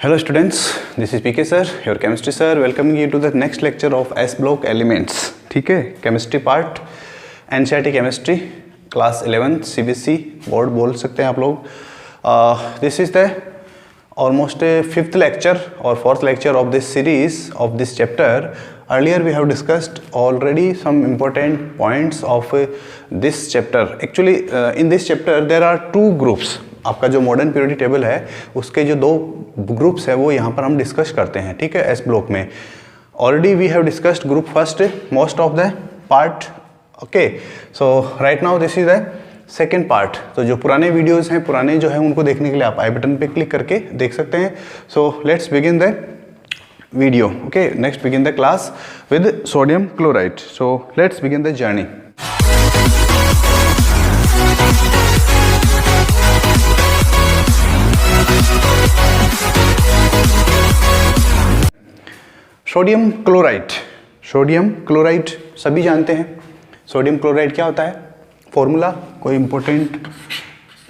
Hello students, this is PK sir, your chemistry sir, welcoming you to the next lecture of S block elements. ठीक है, chemistry part, NCERT chemistry, class 11 CBSE board बोल सकते हैं आप लोग. This is the almost a fifth lecture or fourth lecture of this series of this chapter. Earlier we have discussed already some important points of this chapter. Actually in this chapter there are two groups. आपका जो modern purity table है उसके जो दो groups है वो यहाँ पर हम डिस्कस करते हैं. ठीक है, एस ब्लॉक में already we have discussed group first most of the part. Okay, so right now this is the second part. तो जो पुराने वीडियोस हैं पुराने जो है उनको देखने के लिए आप आई बटन पे क्लिक करके देख सकते हैं. So let's begin the video. Okay, next begin the class with sodium chloride. So let's begin the journey. Sodium chloride. Sodium chloride सभी जानते हैं. सोडियम क्लोराइड क्या होता है, फॉर्मूला कोई इंपॉर्टेंट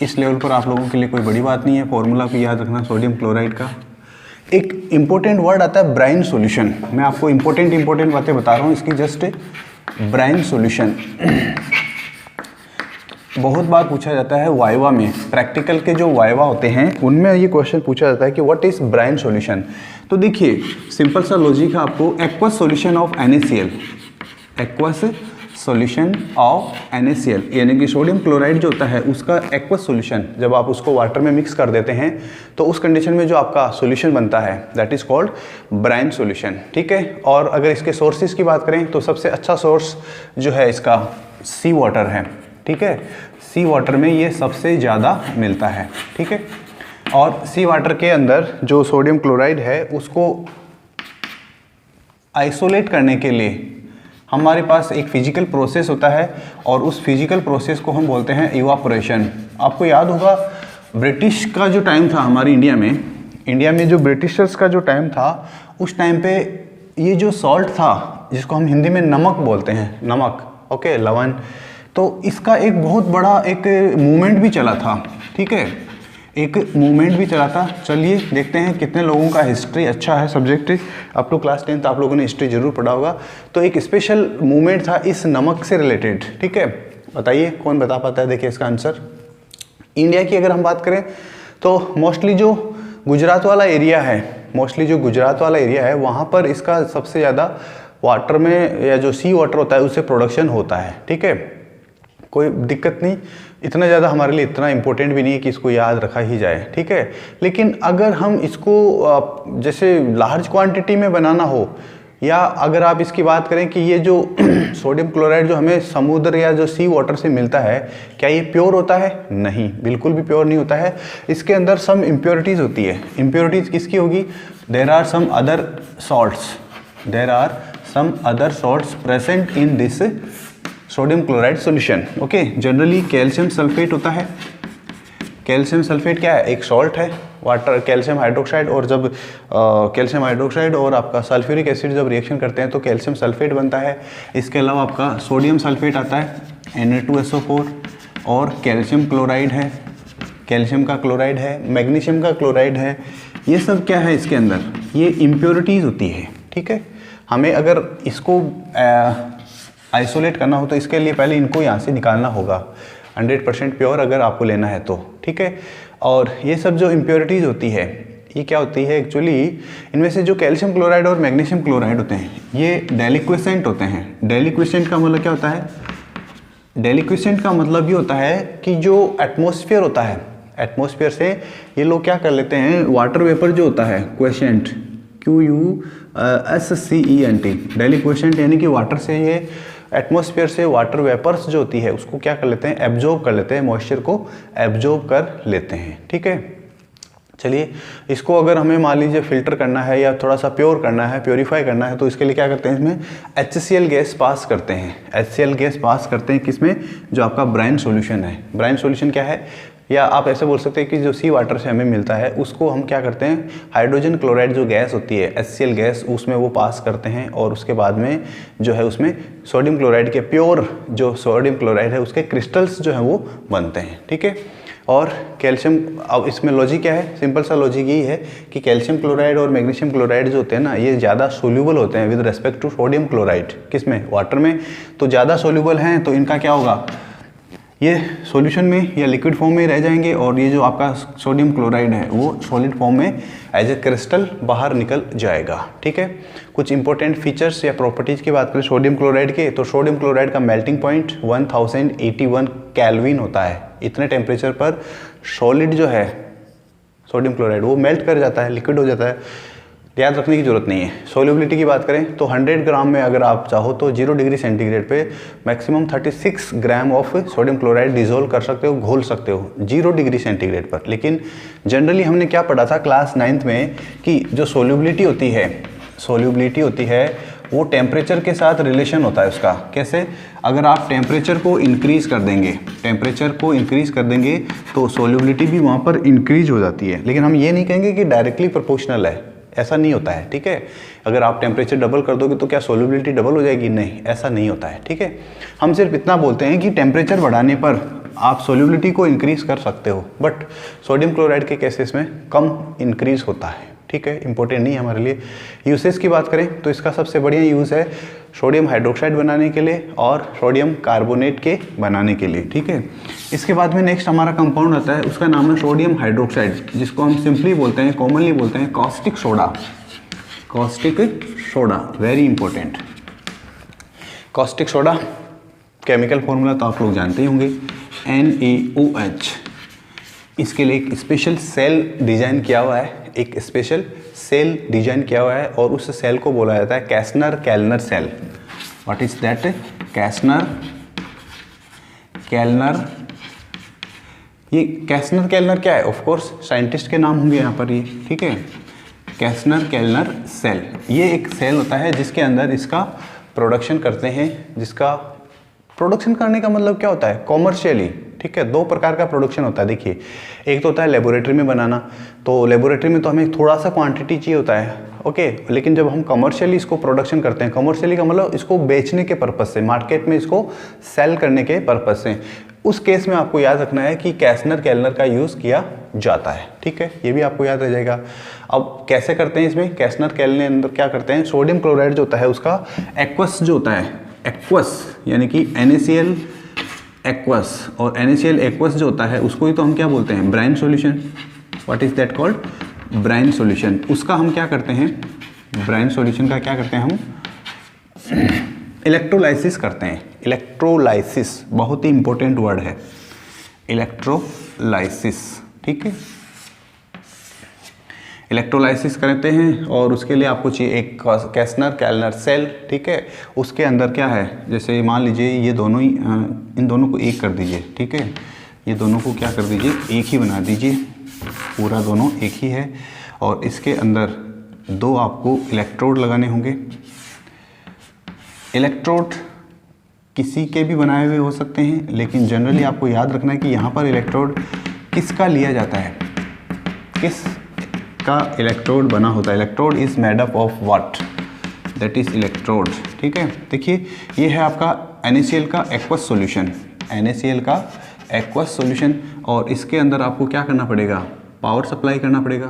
इस लेवल पर आप लोगों के लिए कोई बड़ी बात नहीं है. फॉर्मूला को याद रखना सोडियम क्लोराइड का. एक इंपॉर्टेंट वर्ड आता है ब्राइन सॉल्यूशन. मैं आपको इंपॉर्टेंट बातें बता रहा हूँ इसकी. जस्ट ब्राइन सॉल्यूशन बहुत बार पूछा जाता है वाइवा में. प्रैक्टिकल के जो वाइवा होते हैं उनमें ये क्वेश्चन पूछा जाता है कि व्हाट इज ब्राइन सॉल्यूशन. तो देखिए सिंपल सा लॉजिक है आपको. Aqueous solution of NaCl, aqueous solution of NaCl यानी कि सोडियम क्लोराइड जो होता है उसका एक्वस सॉल्यूशन जब आप उसको वाटर में मिक्स कर देते हैं तो उस कंडीशन में जो आपका सॉल्यूशन बनता है that is called brine solution. ठीक है, और अगर इसके सोर्सेज की बात करें तो सबसे अच्छा सोर्स जो है इसका सी वाटर है. ठीक है, सी वाटर में ये सबसे ज़्यादा मिलता है. ठीक है, और सी वाटर के अंदर जो सोडियम क्लोराइड है उसको आइसोलेट करने के लिए हमारे पास एक फिजिकल प्रोसेस होता है और उस फिजिकल प्रोसेस को हम बोलते हैं इवापोरेशन. आपको याद होगा ब्रिटिश का जो टाइम था हमारी इंडिया में जो ब्रिटिशर्स का जो टाइम था उस टाइम पे ये जो सॉल्ट था जिसको हम हिंदी में नमक बोलते हैं, नमक, ओके, लवण, तो इसका एक बहुत बड़ा एक मूवमेंट भी चला था. ठीक है, एक मूवमेंट भी चला था. चलिए देखते हैं कितने लोगों का हिस्ट्री अच्छा है subject. Up to class 10th आप लोगों ने हिस्ट्री जरूर पढ़ा होगा. तो एक स्पेशल मूवमेंट था इस नमक से रिलेटेड. ठीक है, बताइए कौन बता पाता है. देखिए इसका आंसर इंडिया की अगर हम बात करें तो मोस्टली जो गुजरात वाला एरिया है वहाँ पर इसका सबसे ज़्यादा वाटर में या जो सी वाटर होता है उससे प्रोडक्शन होता है. ठीक है, कोई दिक्कत नहीं, इतना ज़्यादा हमारे लिए इतना इम्पोर्टेंट भी नहीं है कि इसको याद रखा ही जाए. ठीक है, लेकिन अगर हम इसको जैसे लार्ज क्वांटिटी में बनाना हो या अगर आप इसकी बात करें कि ये जो सोडियम क्लोराइड जो हमें समुद्र या जो सी वाटर से मिलता है क्या ये प्योर होता है? नहीं, बिल्कुल भी प्योर नहीं होता है. इसके अंदर सम इम्प्योरिटीज़ होती है. इम्प्योरिटीज़ किसकी होगी? There are some other salts present in this sodium chloride solution. Okay, generally calcium sulphate होता है. कैल्शियम सल्फेट क्या है? एक सॉल्ट है, वाटर कैल्शियम हाइड्रोक्साइड, और जब कैल्शियम हाइड्रोक्साइड और आपका सल्फ्यूरिक एसिड जब रिएक्शन करते हैं तो कैल्शियम सल्फेट बनता है. इसके अलावा आपका सोडियम सल्फेट आता है Na2SO4, और कैल्शियम क्लोराइड है, कैल्शियम का क्लोराइड है, मैग्नीशियम का क्लोराइड है. ये सब क्या है इसके अंदर? ये इम्प्योरिटीज़ होती है. ठीक है, हमें अगर इसको आइसोलेट करना हो तो इसके लिए पहले इनको यहाँ से निकालना होगा. 100% प्योर अगर आपको लेना है तो. ठीक है, और ये सब जो इम्प्योरिटीज़ होती है ये क्या होती है एक्चुअली, इनमें से जो कैल्शियम क्लोराइड और मैग्नीशियम क्लोराइड होते हैं ये डेलिक्वेसेंट होते हैं. डेलिक्वेसेंट का मतलब क्या होता है? डेलिक्वेसेंट का मतलब ये होता है कि जो एटमॉस्फेयर होता है, एटमॉस्फेयर से ये लोग क्या कर लेते हैं, वाटर वेपर जो होता है, क्वेसेंट, QUSCENT, डेलिक्वेसेंट यानी कि वाटर से ये एटमॉस्फेयर से वाटर वेपर्स जो होती है उसको क्या कर लेते हैं, एब्जॉर्ब कर लेते हैं, मॉइस्चर को एब्जॉर्ब कर लेते हैं. ठीक है, चलिए इसको अगर हमें मान लीजिए फिल्टर करना है या थोड़ा सा प्योर करना है, प्योरीफाई करना है तो इसके लिए क्या करते हैं, इसमें HCl गैस पास करते हैं. HCl गैस पास करते हैं किसमें? जो आपका ब्राइन सॉल्यूशन है. ब्राइन सॉल्यूशन क्या है, या आप ऐसे बोल सकते हैं कि जो सी वाटर से हमें मिलता है उसको हम क्या करते हैं, हाइड्रोजन क्लोराइड जो गैस होती है HCl गैस, उसमें वो पास करते हैं और उसके बाद में जो है उसमें सोडियम क्लोराइड के प्योर जो सोडियम क्लोराइड है उसके क्रिस्टल्स जो हैं वो बनते हैं. ठीक है, और कैल्शियम, अब इसमें लॉजिक क्या है, सिंपल सा लॉजिक यही है कि कैल्शियम क्लोराइड और मैग्नीशियम क्लोराइड जो होते हैं ना, ये ज़्यादा सोल्यूबल होते हैं with respect to sodium chloride. किस में? वाटर में। तो ज़्यादा सोल्यूबल हैं तो इनका क्या होगा, ये सॉल्यूशन में या लिक्विड फॉर्म में रह जाएंगे, और ये जो आपका सोडियम क्लोराइड है वो सॉलिड फॉर्म में एज ए क्रिस्टल बाहर निकल जाएगा। ठीक है, कुछ इंपॉर्टेंट फीचर्स या प्रॉपर्टीज़ की बात करें सोडियम क्लोराइड के, तो सोडियम क्लोराइड का मेल्टिंग पॉइंट 1081 केल्विन होता है। इतने टेम्परेचर पर सॉलिड जो है सोडियम क्लोराइड वो मेल्ट कर जाता है, लिक्विड हो जाता है। याद रखने की जरूरत नहीं है। सोल्यूबिलिटी की बात करें तो 100 ग्राम में अगर आप चाहो तो 0 डिग्री सेंटीग्रेड पे maximum 36 gram of sodium chloride dissolve कर सकते हो, घोल सकते हो 0 डिग्री सेंटीग्रेड पर। लेकिन जनरली हमने क्या पढ़ा था क्लास 9th में कि जो सोल्यूबिलिटी होती है वो टेम्परेचर के साथ रिलेशन होता है उसका। कैसे? अगर आप टेम्परेचर को इंक्रीज़ कर देंगे तो सोल्यूबिलिटी भी वहाँ पर इंक्रीज हो जाती है। लेकिन हम ये नहीं कहेंगे कि डायरेक्टली प्रोपोर्शनल है, ऐसा नहीं होता है। ठीक है, अगर आप टेम्परेचर डबल कर दोगे तो क्या सोल्यूबिलिटी डबल हो जाएगी? नहीं, ऐसा नहीं होता है। ठीक है, हम सिर्फ इतना बोलते हैं कि टेम्परेचर बढ़ाने पर आप सोल्यूबिलिटी को इंक्रीज कर सकते हो, बट सोडियम क्लोराइड के केसेस में कम इंक्रीज होता है। ठीक है, इंपॉर्टेंट नहीं है हमारे लिए। यूसेज की बात करें तो इसका सबसे बढ़िया यूज़ है सोडियम हाइड्रोक्साइड बनाने के लिए और सोडियम कार्बोनेट के बनाने के लिए। ठीक है, इसके बाद में नेक्स्ट हमारा कंपाउंड आता है, उसका नाम है सोडियम हाइड्रोक्साइड, जिसको हम सिंपली बोलते हैं, कॉमनली बोलते हैं caustic soda. Very important. Caustic soda chemical formula तो आप लोग जानते ही होंगे, NaOH। इसके लिए एक स्पेशल सेल डिजाइन किया हुआ है, और उस सेल को बोला जाता है Castner Kellner cell. What is that? Castner Kellner. ये कैस्नर-केल्नर क्या है? ऑफ कोर्स साइंटिस्ट के नाम होंगे यहाँ पर ये। ठीक है, कैस्नर-केल्नर सेल, ये एक सेल होता है जिसके अंदर इसका प्रोडक्शन करते हैं। जिसका प्रोडक्शन करने का मतलब क्या होता है? कॉमर्शियली। ठीक है, दो प्रकार का प्रोडक्शन होता है। देखिए, एक तो होता है लेबोरेटरी में बनाना, तो लेबोरेटरी में तो हमें थोड़ा सा क्वांटिटी चाहिए होता है, ओके। लेकिन जब हम कमर्शियली इसको प्रोडक्शन करते हैं, कमर्शियली का मतलब इसको बेचने के पर्पज़ से, मार्केट में इसको सेल करने के पर्पज़ से, उस केस में आपको याद रखना है कि कैस्नर-केल्नर का यूज़ किया जाता है। ठीक है, ये भी आपको याद रह जाएगा। अब कैसे करते हैं इसमें? कैस्नर-केल्नर अंदर क्या करते हैं, सोडियम क्लोराइड जो होता है उसका एक्वस जो होता है, एक्वस यानी कि NaCl एक्वस, और NaCl एक्वस जो होता है उसको ही तो हम क्या बोलते हैं? Brine solution. What is that called? Brine solution. उसका हम क्या करते हैं? ब्राइन सॉल्यूशन का क्या करते हैं हम? इलेक्ट्रोलाइसिस करते हैं। इलेक्ट्रोलाइसिस बहुत ही इंपॉर्टेंट वर्ड है, इलेक्ट्रोलाइसिस। ठीक है, इलेक्ट्रोलाइसिस करते हैं और उसके लिए आपको चाहिए एक कैस्नर-केल्नर सेल। ठीक है, उसके अंदर क्या है, जैसे मान लीजिए ये दोनों ही, इन दोनों को एक कर दीजिए। ठीक है, ये दोनों को क्या कर दीजिए? एक ही बना दीजिए, पूरा दोनों एक ही है। और इसके अंदर दो आपको इलेक्ट्रोड लगाने होंगे। इलेक्ट्रोड किसी के भी बनाए हुए हो सकते हैं, लेकिन जनरली आपको याद रखना है कि यहाँ पर इलेक्ट्रोड किसका लिया जाता है, किस का इलेक्ट्रोड बना होता है। Electrode is made up of what? That is electrode. ठीक है, देखिए ये है आपका NaCl का एक्वस सॉल्यूशन, NaCl का एक्वस सॉल्यूशन, और इसके अंदर आपको क्या करना पड़ेगा? पावर सप्लाई करना पड़ेगा।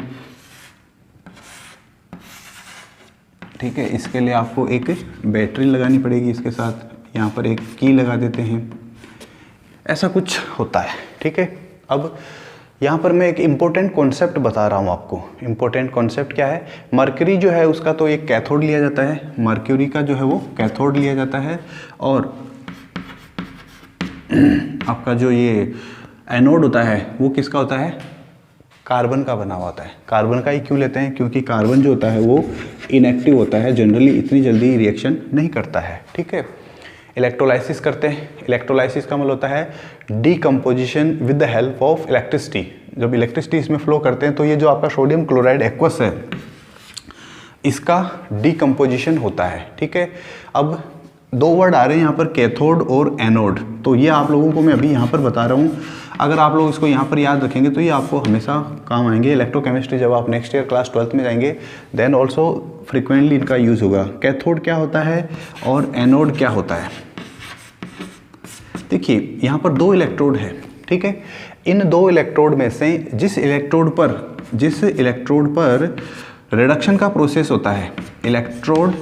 ठीक है, इसके लिए आपको एक बैटरी लगानी पड़ेगी, इसके साथ यहाँ पर एक की लगा देते हैं, ऐसा कुछ होता है। ठीक है, अब यहाँ पर मैं एक इम्पोर्टेंट कॉन्सेप्ट बता रहा हूँ आपको। इम्पोर्टेंट कॉन्सेप्ट क्या है? मर्क्यूरी जो है उसका तो एक कैथोड लिया जाता है, मर्क्यूरी का जो है वो कैथोड लिया जाता है, और आपका जो ये एनोड होता है वो किसका होता है? कार्बन का बना हुआ होता है। कार्बन का ही क्यों लेते हैं? क्योंकि कार्बन जो होता है वो इनएक्टिव होता है, जनरली इतनी जल्दी रिएक्शन नहीं करता है। ठीक है, इलेक्ट्रोलाइसिस करते हैं। इलेक्ट्रोलाइसिस का मतलब होता है decomposition with the help of electricity. जब इलेक्ट्रिसिटी इसमें फ्लो करते हैं तो ये जो आपका सोडियम क्लोराइड एक्वस है इसका डीकम्पोजिशन होता है। ठीक है, अब दो वर्ड आ रहे हैं यहाँ पर, कैथोड और एनोड, तो ये आप लोगों को मैं अभी यहाँ पर बता रहा हूँ। अगर आप लोग इसको यहाँ पर याद रखेंगे तो ये आपको हमेशा काम आएंगे। इलेक्ट्रोकेमिस्ट्री जब आप नेक्स्ट ईयर क्लास 12th में जाएंगे देन ऑल्सो फ्रिक्वेंटली इनका यूज़ होगा। कैथोड क्या होता है और एनोड क्या होता है? देखिए यहाँ पर दो इलेक्ट्रोड है। ठीक है, इन दो इलेक्ट्रोड में से जिस इलेक्ट्रोड पर रिडक्शन का प्रोसेस होता है, electrode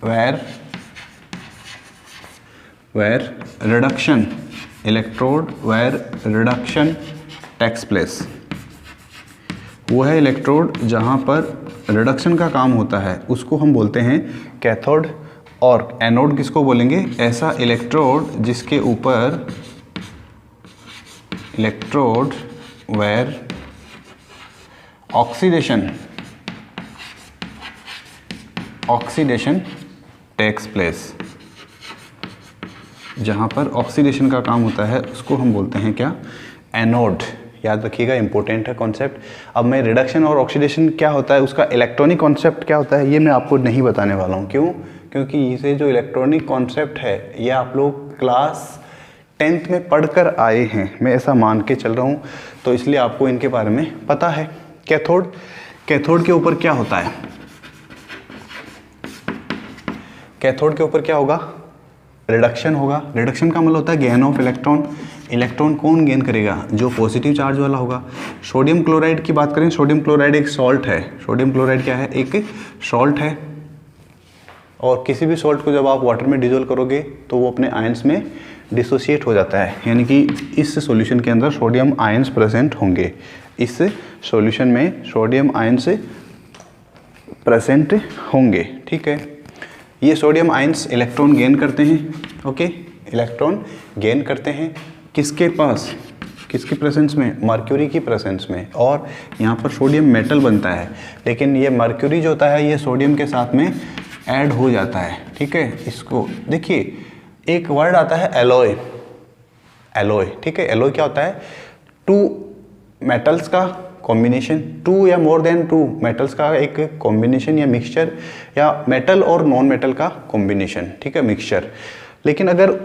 where reduction takes place, वो है इलेक्ट्रोड जहाँ पर रिडक्शन का काम होता है, उसको हम बोलते हैं कैथोड। और एनोड किसको बोलेंगे? ऐसा इलेक्ट्रोड जिसके ऊपर electrode where oxidation takes place, जहाँ पर ऑक्सीडेशन का काम होता है उसको हम बोलते हैं क्या? एनोड। याद रखिएगा, इंपॉर्टेंट है कॉन्सेप्ट। अब मैं रिडक्शन और ऑक्सीडेशन क्या होता है, उसका इलेक्ट्रॉनिक कॉन्सेप्ट क्या होता है, ये मैं आपको नहीं बताने वाला हूँ। क्यों? क्योंकि इसे जो इलेक्ट्रॉनिक कॉन्सेप्ट है ये आप लोग क्लास 10th में पढ़कर आए हैं, मैं ऐसा मान के चल रहा हूँ, तो इसलिए आपको इनके बारे में पता है। कैथोड के ऊपर क्या होता है? कैथोड के ऊपर क्या होगा? रिडक्शन होगा। रिडक्शन का मतलब होता है गेन ऑफ इलेक्ट्रॉन। इलेक्ट्रॉन कौन गेन करेगा? जो पॉजिटिव चार्ज वाला होगा। सोडियम क्लोराइड की बात करें, सोडियम क्लोराइड एक सॉल्ट है। सोडियम क्लोराइड क्या है? एक सॉल्ट है। और किसी भी सॉल्ट को जब आप वाटर में डिजोल्व करोगे तो वो अपने आयंस में डिसोसिएट हो जाता है, यानी कि इस सॉल्यूशन के अंदर सोडियम आयंस प्रेजेंट होंगे। इस सॉल्यूशन में सोडियम आयंस प्रेजेंट होंगे, ठीक है। ये सोडियम आयंस इलेक्ट्रॉन गेन करते हैं, ओके, इलेक्ट्रॉन गेन करते हैं किसके पास? किसकी प्रेजेंस में? मर्क्यूरी की प्रेजेंस में। और यहाँ पर सोडियम मेटल बनता है, लेकिन ये मर्क्यूरी जो होता है ये सोडियम के साथ में ऐड हो जाता है, ठीक है। इसको देखिए, एक वर्ड आता है एलॉय। एलॉय, ठीक है। एलॉय क्या होता है? टू मेटल्स का कॉम्बिनेशन, टू या मोर देन टू मेटल्स का एक कॉम्बिनेशन या मिक्सचर, या मेटल और नॉन मेटल का कॉम्बिनेशन, ठीक है, मिक्सचर। लेकिन अगर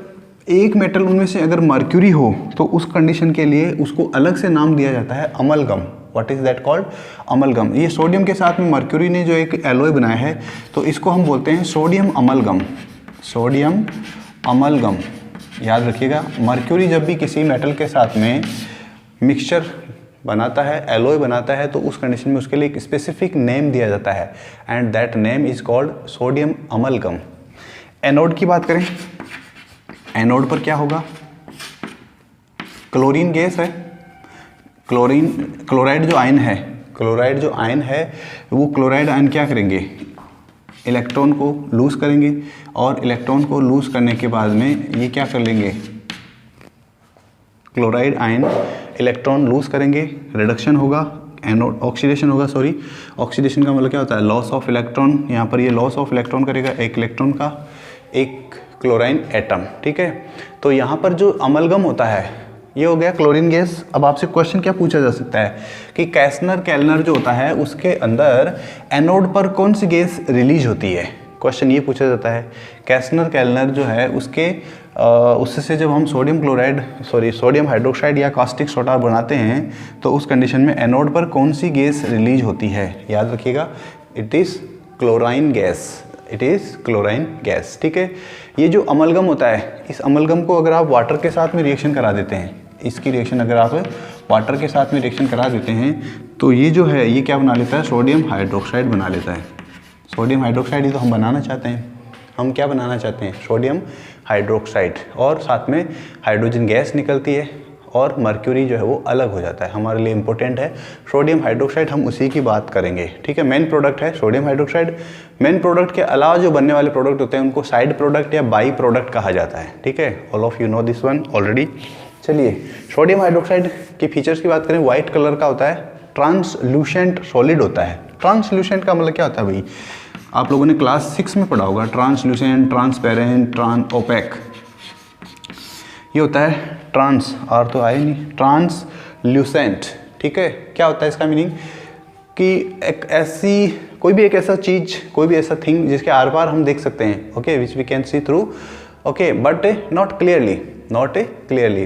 एक मेटल उनमें से अगर मर्क्यूरी हो तो उस कंडीशन के लिए उसको अलग से नाम दिया जाता है amalgam. What is that called? Amalgam. ये सोडियम के साथ में मर्क्यूरी ने जो एक एलॉय बनाया है तो इसको हम बोलते हैं सोडियम अमलगम। सोडियम अमलगम, याद रखिएगा। मर्क्यूरी जब भी किसी मेटल के साथ में मिक्सचर बनाता है, एलॉय बनाता है, तो उस कंडीशन में उसके लिए एक स्पेसिफिक नेम दिया जाता है, and that name is called sodium amalgam. Anode की बात करें, एनोड पर क्या होगा? क्लोरीन गैस है। क्लोराइड जो आयन है, वो क्लोराइड आयन क्या करेंगे? इलेक्ट्रॉन को लूज करेंगे, और इलेक्ट्रॉन को लूज करने के बाद में ये क्या कर लेंगे? क्लोराइड आयन इलेक्ट्रॉन लूज करेंगे, रिडक्शन होगा, एनोड ऑक्सीडेशन होगा। सॉरी, ऑक्सीडेशन का मतलब क्या होता है? Loss of electron. यहाँ पर ये लॉस ऑफ इलेक्ट्रॉन करेगा, एक इलेक्ट्रॉन का एक क्लोराइन एटम, ठीक है। तो यहाँ पर जो अमलगम होता है ये हो गया क्लोरीन गैस। अब आपसे क्वेश्चन क्या पूछा जा सकता है कि कैसनर केल्नर जो होता है उसके अंदर एनोड पर कौन सी गैस रिलीज होती है? क्वेश्चन ये पूछा जाता है। कैसनर केल्नर जो है उससे जब हम सोडियम हाइड्रोक्साइड या कास्टिक सोडा बनाते हैं तो उस कंडीशन में एनोड पर कौन सी गैस रिलीज होती है? याद रखिएगा, it is chlorine gas. It is chlorine gas, ठीक है। ये जो अमलगम होता है, इस अमलगम को अगर आप वाटर के साथ में रिएक्शन करा देते हैं, इसकी रिएक्शन अगर आप वाटर के साथ में रिएक्शन करा देते हैं तो ये जो है ये क्या बना लेता है? सोडियम हाइड्रोक्साइड बना लेता है। सोडियम हाइड्रोक्साइड ही तो हम बनाना चाहते हैं। हम क्या बनाना चाहते हैं? Sodium hydroxide. और साथ में हाइड्रोजन गैस निकलती है और मर्क्यूरी जो है वो अलग हो जाता है। हमारे लिए इंपॉर्टेंट है सोडियम हाइड्रोक्साइड, हम उसी की बात करेंगे, ठीक है। मेन प्रोडक्ट है सोडियम हाइड्रोक्साइड। मेन प्रोडक्ट के अलावा जो बनने वाले प्रोडक्ट होते हैं उनको साइड प्रोडक्ट या बाई प्रोडक्ट कहा जाता है, ठीक है। All of you know this one already. चलिए, सोडियम हाइड्रोक्साइड की फीचर्स की बात करें, व्हाइट कलर का होता है, ट्रांसल्यूसेंट सॉलिड होता है। ट्रांसल्यूसेंट का मतलब क्या होता है भाई? आप लोगों ने क्लास 6 में पढ़ा होगा, ट्रांसल्यूसेंट, ट्रांसपेरेंट, ओपेक। ये होता है ट्रांस, और तो आए नहीं, ट्रांसल्यूसेंट, ठीक है। क्या होता है इसका मीनिंग? कि एक ऐसी कोई भी ऐसा चीज़, कोई भी ऐसा थिंग जिसके आर पार हम देख सकते हैं, okay, which we can see through, okay, but not clearly,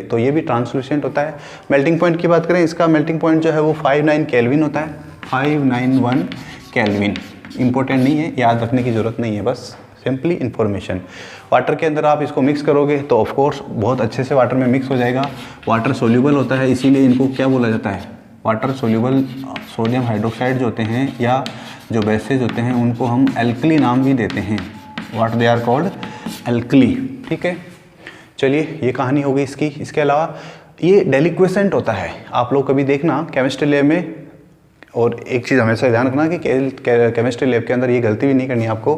तो ये भी ट्रांसल्यूसेंट होता है। मेल्टिंग पॉइंट की बात करें, इसका मेल्टिंग पॉइंट जो है वो 59 केल्विन होता है, 591 केल्विन। इंपॉर्टेंट नहीं है, याद रखने की ज़रूरत नहीं है, बस सिंपली इन्फॉर्मेशन। वाटर के अंदर आप इसको मिक्स करोगे तो ऑफ कोर्स बहुत अच्छे से वाटर में मिक्स हो जाएगा। वाटर सोल्यूबल होता है, इसीलिए इनको क्या बोला जाता है, वाटर सोल्यूबल सोडियम हाइड्रोक्साइड जो होते हैं या जो बेसेज होते हैं उनको हम एल्कली नाम भी देते हैं। What they are called, alkali. ठीक है, चलिए ये कहानी हो गई इसकी। इसके अलावा ये डेलिक्वेसेंट होता है। आप लोग कभी देखना केमिस्ट्री लैब में, और एक चीज़ हमेशा ध्यान रखना कि केमिस्ट्री लैब के अंदर ये गलती भी नहीं करनी है आपको।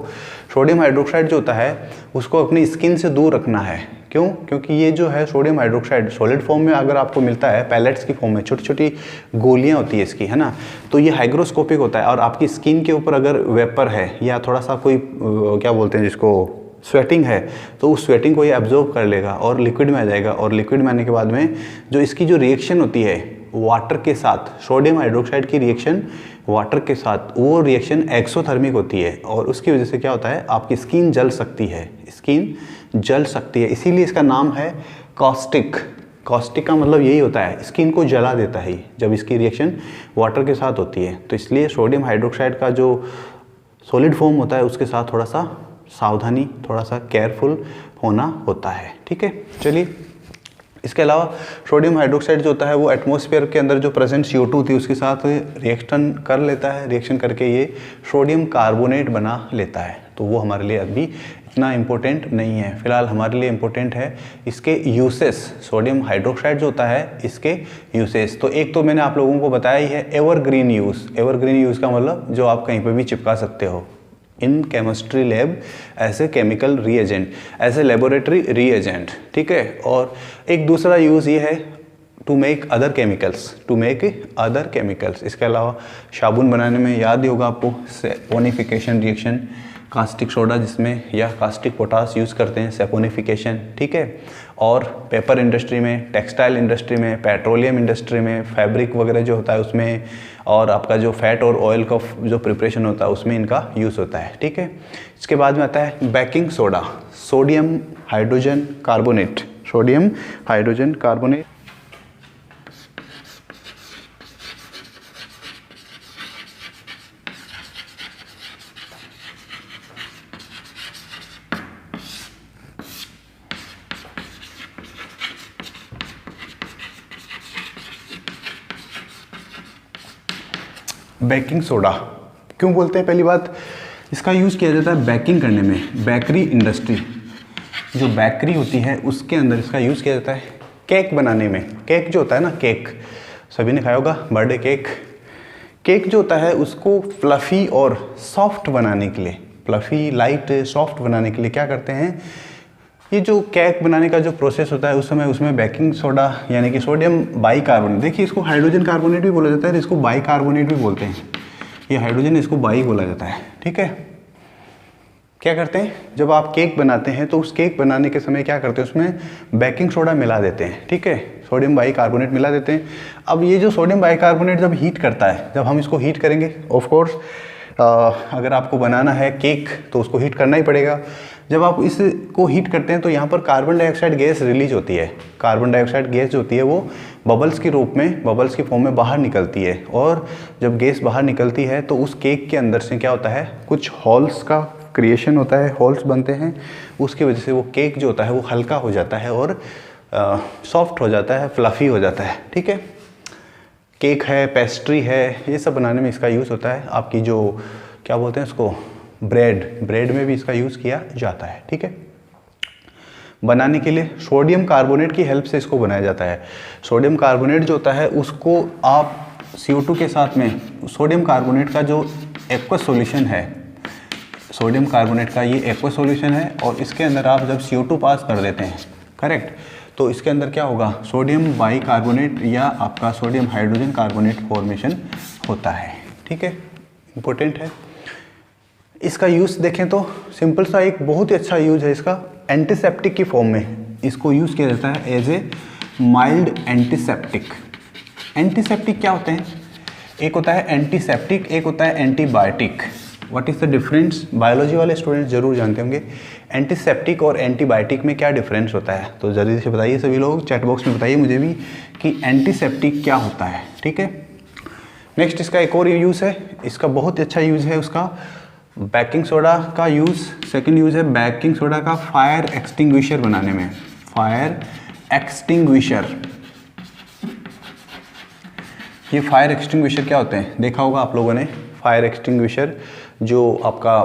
सोडियम हाइड्रोक्साइड जो होता है उसको अपनी स्किन से दूर रखना है। क्यों? क्योंकि ये जो है सोडियम हाइड्रोक्साइड सॉलिड फॉर्म में अगर आपको मिलता है, पैलेट्स की फॉर्म में छोटी छोटी गोलियां होती है इसकी, है ना, तो ये हाइग्रोस्कोपिक होता है। और आपकी स्किन के ऊपर अगर वेपर है या थोड़ा सा कोई क्या बोलते हैं जिसको, स्वेटिंग है, तो उस स्वेटिंग को ये एब्जॉर्ब कर लेगा और लिक्विड में आ जाएगा। और लिक्विड में आने के बाद में जो इसकी जो रिएक्शन होती है वाटर के साथ, सोडियम हाइड्रोक्साइड की रिएक्शन वाटर के साथ, वो रिएक्शन एक्सोथर्मिक होती है और उसकी वजह से क्या होता है, आपकी स्किन जल सकती है, स्किन जल सकती है। इसीलिए इसका नाम है कॉस्टिक। कॉस्टिक का मतलब यही होता है, स्किन को जला देता है जब इसकी रिएक्शन वाटर के साथ होती है। तो इसलिए सोडियम हाइड्रोक्साइड का जो सॉलिड फॉर्म होता है उसके साथ थोड़ा सा सावधानी, थोड़ा सा केयरफुल होना होता है। ठीक है, चलिए इसके अलावा सोडियम हाइड्रोक्साइड जो होता है वो एटमॉस्फेयर के अंदर जो प्रेजेंट CO2 थी उसके साथ रिएक्शन कर लेता है। रिएक्शन करके ये सोडियम कार्बोनेट बना लेता है। तो वो हमारे लिए अभी इतना इम्पोर्टेंट नहीं है। फिलहाल हमारे लिए इम्पोर्टेंट है इसके यूसेस। सोडियम हाइड्रोक्साइड जो होता है इसके यूसेस, तो एक तो मैंने आप लोगों को बताया ही है, एवरग्रीन यूज़। एवरग्रीन यूज़ का मतलब जो आप कहीं पर भी चिपका सकते हो in chemistry lab as a chemical reagent, as a laboratory reagent. ठीक है, और एक दूसरा यूज़ ये है to make other chemicals, to make other chemicals. इसके अलावा साबुन बनाने में याद ही होगा आपको सेपोनिफिकेशन रिएक्शन, कास्टिक सोडा जिसमें या कास्टिक पोटास यूज़ करते हैं, सेपोनिफिकेशन। ठीक है, और पेपर इंडस्ट्री में, टेक्सटाइल इंडस्ट्री में, पेट्रोलियम इंडस्ट्री में, फैब्रिक वगैरह जो होता है उसमें, और आपका जो फैट और ऑयल का जो प्रिपरेशन होता है उसमें इनका यूज़ होता है। ठीक है, इसके बाद में आता है baking soda, sodium hydrogen carbonate, sodium hydrogen carbonate. Baking soda क्यों बोलते हैं? पहली बात, इसका यूज़ किया जाता है बेकिंग करने में। बेकरी इंडस्ट्री, जो बेकरी होती है उसके अंदर इसका यूज़ किया जाता है केक बनाने में। केक जो होता है ना, केक सभी ने खाया होगा, बर्थडे केक। केक जो होता है उसको फ्लफ़ी और सॉफ्ट बनाने के लिए, फ्लफ़ी लाइट सॉफ्ट बनाने के लिए क्या करते हैं, ये जो केक बनाने का जो प्रोसेस होता है उस समय उसमें बेकिंग सोडा यानी कि सोडियम बाइकार्बोनेट, देखिए इसको हाइड्रोजन कार्बोनेट भी बोला जाता है, इसको बाइकार्बोनेट भी बोलते हैं। ये हाइड्रोजन, इसको बाई बोला जाता है। ठीक है, क्या करते हैं जब आप केक बनाते हैं तो उस केक बनाने के समय क्या करते हैं, उसमें बेकिंग सोडा मिला देते हैं। ठीक है, सोडियम बाइकार्बोनेट मिला देते हैं। अब ये जो सोडियम बाइकार्बोनेट जब हीट करता है, जब हम इसको हीट करेंगे, ऑफ कोर्स अगर आपको बनाना है केक तो उसको हीट करना ही पड़ेगा। जब आप इसको हीट करते हैं तो यहाँ पर कार्बन डाइऑक्साइड गैस रिलीज होती है। कार्बन डाइऑक्साइड गैस जो होती है वो बबल्स के रूप में, बबल्स की फॉर्म में बाहर निकलती है। और जब गैस बाहर निकलती है तो उस केक के अंदर से क्या होता है, कुछ हॉल्स का क्रिएशन होता है, हॉल्स बनते हैं। उसकी वजह से वो केक जो होता है वो हल्का हो जाता है और सॉफ्ट हो जाता है, फ्लफ़ी हो जाता है। ठीक है, केक है, पेस्ट्री है, ये सब बनाने में इसका यूज़ होता है। आपकी जो क्या बोलते हैं उसको, ब्रेड में भी इसका यूज़ किया जाता है। ठीक है, बनाने के लिए सोडियम कार्बोनेट की हेल्प से इसको बनाया जाता है। सोडियम कार्बोनेट जो होता है उसको आप CO2 के साथ में, सोडियम कार्बोनेट का जो एक्वस सॉल्यूशन है, सोडियम कार्बोनेट का ये एक्वस सॉल्यूशन है, और इसके अंदर आप जब CO2 पास कर देते हैं, करेक्ट, तो इसके अंदर क्या होगा, सोडियम बाइकार्बोनेट या आपका सोडियम हाइड्रोजन कार्बोनेट फॉर्मेशन होता है। ठीक है, इंपॉर्टेंट है। इसका यूज़ देखें तो सिंपल सा, एक बहुत ही अच्छा यूज़ है इसका, एंटीसेप्टिक की फॉर्म में इसको यूज़ किया जाता है as a mild antiseptic. Antiseptic क्या होते हैं, एक होता है एंटीसेप्टिक, एक होता है antibiotic. What is the difference, biology वाले स्टूडेंट जरूर जानते होंगे एंटीसेप्टिक और एंटीबायोटिक में क्या डिफरेंस होता है। तो जल्दी से बताइए सभी लोग, चैट बॉक्स में बताइए मुझे भी कि एंटीसेप्टिक क्या होता है। ठीक है, नेक्स्ट इसका एक और यूज़ है, इसका बहुत अच्छा यूज़ है उसका, बेकिंग सोडा का यूज़, सेकंड यूज़ है बेकिंग सोडा का फायर एक्सटिंग्विशर बनाने में। फायर एक्सटिंग्विशर, ये फायर एक्सटिंग्विशर क्या होते हैं देखा होगा आप लोगों ने। फायर एक्सटिंग्विशर जो आपका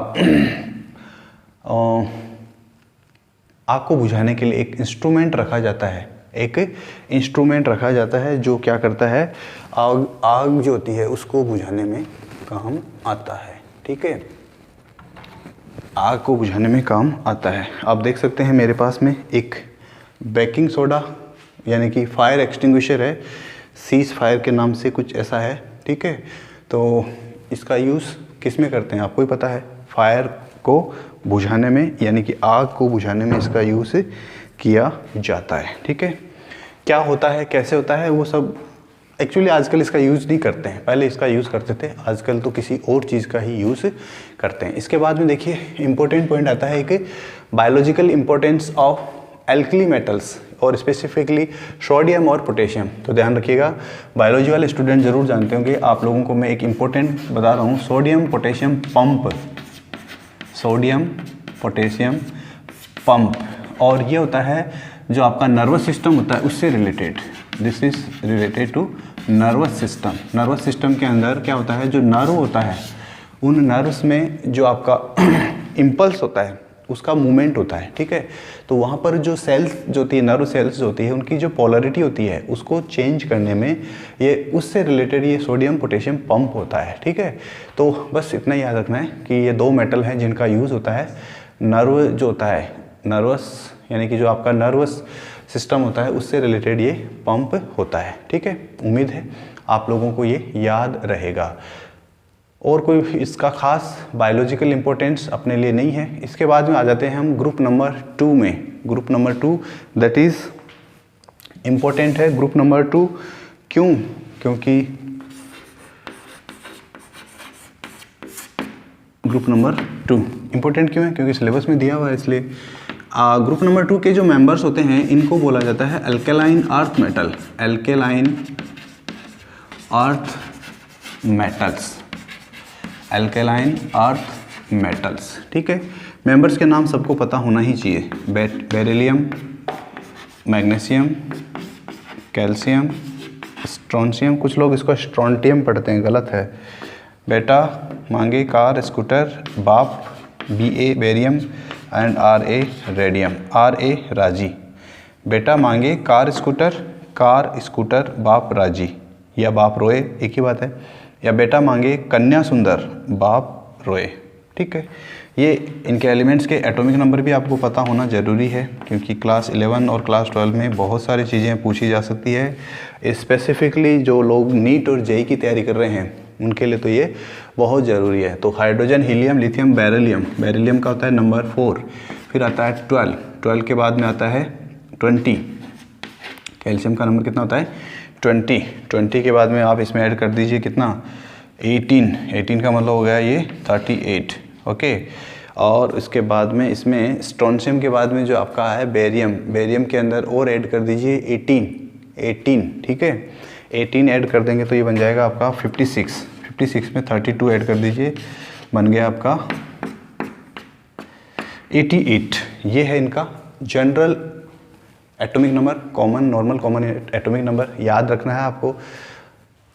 आग को बुझाने के लिए एक इंस्ट्रूमेंट रखा जाता है, एक इंस्ट्रूमेंट रखा जाता है जो क्या करता है, आग जो होती है उसको बुझाने में काम आता है। ठीक है, आग को बुझाने में काम आता है। आप देख सकते हैं मेरे पास में एक बेकिंग सोडा यानी कि फायर एक्सटिंग्विशर है, सीज फायर के नाम से कुछ ऐसा है। ठीक है, तो इसका यूज़ किस में करते हैं आपको ही पता है, फायर को बुझाने में यानी कि आग को बुझाने में इसका यूज़ किया जाता है। ठीक है, क्या होता है कैसे होता है वो सब एक्चुअली आजकल इसका यूज़ नहीं करते हैं, पहले इसका यूज़ करते थे, आजकल तो किसी और चीज़ का ही यूज़ करते हैं। इसके बाद में देखिए इम्पोर्टेंट पॉइंट आता है कि biological importance of alkali metals और स्पेसिफिकली सोडियम और पोटेशियम। तो ध्यान रखिएगा, बायोलॉजी वाले स्टूडेंट ज़रूर जानते होंगे, आप लोगों को मैं एक इम्पोर्टेंट बता रहा हूँ, sodium potassium pump, sodium potassium pump. और ये होता है जो आपका नर्वस सिस्टम होता है उससे related, this is related to nervous system. Nervous system के अंदर क्या होता है, जो नर्व होता है उन नर्व्स में जो आपका इम्पल्स होता है उसका मूवमेंट होता है। ठीक है, तो वहाँ पर जो सेल्स जो होती है, नर्व सेल्स जो होती है, उनकी जो पोलरिटी होती है उसको चेंज करने में ये उससे रिलेटेड ये सोडियम पोटेशियम पंप होता है। ठीक है, तो बस इतना याद रखना है कि ये दो मेटल हैं जिनका यूज़ होता है नर्व जो होता है, नर्वस यानी कि जो आपका नर्वस सिस्टम होता है उससे रिलेटेड ये पंप होता है। ठीक है, उम्मीद है आप लोगों को ये याद रहेगा और कोई इसका खास बायोलॉजिकल इम्पोर्टेंस अपने लिए नहीं है। इसके बाद में आ जाते हैं हम ग्रुप नंबर 2 में। Group number 2 that is important है। ग्रुप नंबर 2 क्यों, क्योंकि ग्रुप नंबर 2 इम्पोर्टेंट क्यों है, क्योंकि सिलेबस में दिया हुआ है इसलिए। ग्रुप नंबर 2 के जो मेंबर्स होते हैं इनको बोला जाता है alkaline earth metal, alkaline earth metals, alkaline earth metals. ठीक है, मेंबर्स के नाम सबको पता होना ही चाहिए, बेरिलियम, मैग्नीशियम, कैल्शियम, स्ट्रोंशियम, कुछ लोग इसको स्ट्रोंटियम पढ़ते हैं, गलत है। बेटा मांगे कार स्कूटर, बाप Ba barium and Ra radium, Ra राजी। बेटा मांगे कार स्कूटर बाप राजी, या बाप रोए एक ही बात है, या बेटा मांगे कन्या सुंदर बाप रोए। ठीक है, ये इनके एलिमेंट्स के एटॉमिक नंबर भी आपको पता होना ज़रूरी है क्योंकि क्लास 11 और क्लास 12 में बहुत सारी चीज़ें पूछी जा सकती है। स्पेसिफिकली जो लोग नीट और जेई की तैयारी कर रहे हैं उनके लिए तो ये बहुत ज़रूरी है। तो hydrogen, helium, lithium, beryllium, beryllium का होता है नंबर 4, फिर आता है 12 के बाद में आता है 20, कैल्शियम का नंबर कितना होता है 20 के बाद में आप इसमें ऐड कर दीजिए कितना 18 का मतलब हो गया ये 38। ओके, और इसके बाद में इसमें स्ट्रोंशियम के बाद में जो आपका है बेरियम के अंदर और ऐड कर दीजिए 18। ठीक है, 18 ऐड कर देंगे तो ये बन जाएगा आपका 56 में 32 ऐड कर दीजिए, बन गया आपका 88। ये है इनका general atomic number, common atomic number याद रखना है आपको।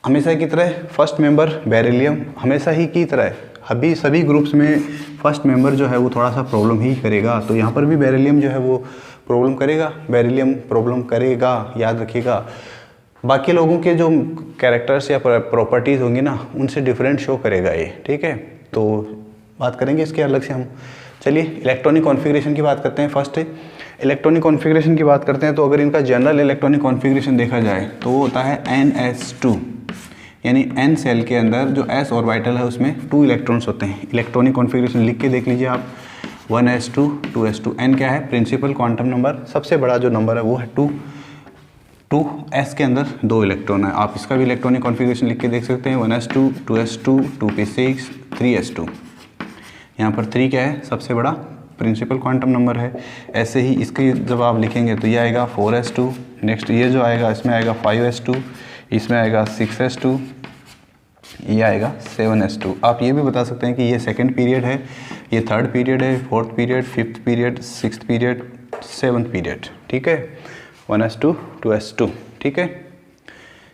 हमेशा की तरह फर्स्ट मेंबर बेरिलियम, हमेशा ही की तरह अभी सभी ग्रुप्स में फर्स्ट मेंबर जो है वो थोड़ा सा प्रॉब्लम ही करेगा, तो यहाँ पर भी बेरिलियम जो है वो प्रॉब्लम करेगा, बेरिलियम प्रॉब्लम करेगा, याद रखिएगा। बाकी लोगों के जो कैरेक्टर्स या प्रॉपर्टीज़ होंगी ना उनसे डिफरेंट शो करेगा ये। ठीक है, तो बात करेंगे इसके अलग से हम। चलिए इलेक्ट्रॉनिक कॉन्फ़िगरेशन की बात करते हैं। फर्स्ट इलेक्ट्रॉनिक कॉन्फ़िगरेशन की बात करते हैं तो अगर इनका जनरल इलेक्ट्रॉनिक कॉन्फ़िगरेशन देखा जाए तो वो होता है NS2, यानी N सेल के अंदर जो S ऑर्बिटल है उसमें 2 इलेक्ट्रॉन्स होते हैं। इलेक्ट्रॉनिक कॉन्फ़िगरेशन लिख के देख लीजिए आप, 1s2 2s2। N क्या है, प्रिंसिपल क्वांटम नंबर, सबसे बड़ा जो नंबर है वो है 2। S के अंदर 2 इलेक्ट्रॉन है। आप इसका भी इलेक्ट्रॉनिक कॉन्फ़िगरेशन लिख के देख सकते हैं, 1s2 2s2 2p6 3s2। यहाँ पर 3 क्या है, सबसे बड़ा प्रिंसिपल क्वांटम नंबर है। ऐसे ही इसके जब आप लिखेंगे तो ये आएगा 4s2, नेक्स्ट ये जो आएगा इसमें आएगा 5s2, इसमें आएगा 6s2, ये आएगा 7s2। आप ये भी बता सकते हैं कि ये सेकंड पीरियड है, ये थर्ड पीरियड है, fourth period, fifth period, sixth period, seventh period, ठीक है। 1s2 2s2, ठीक है।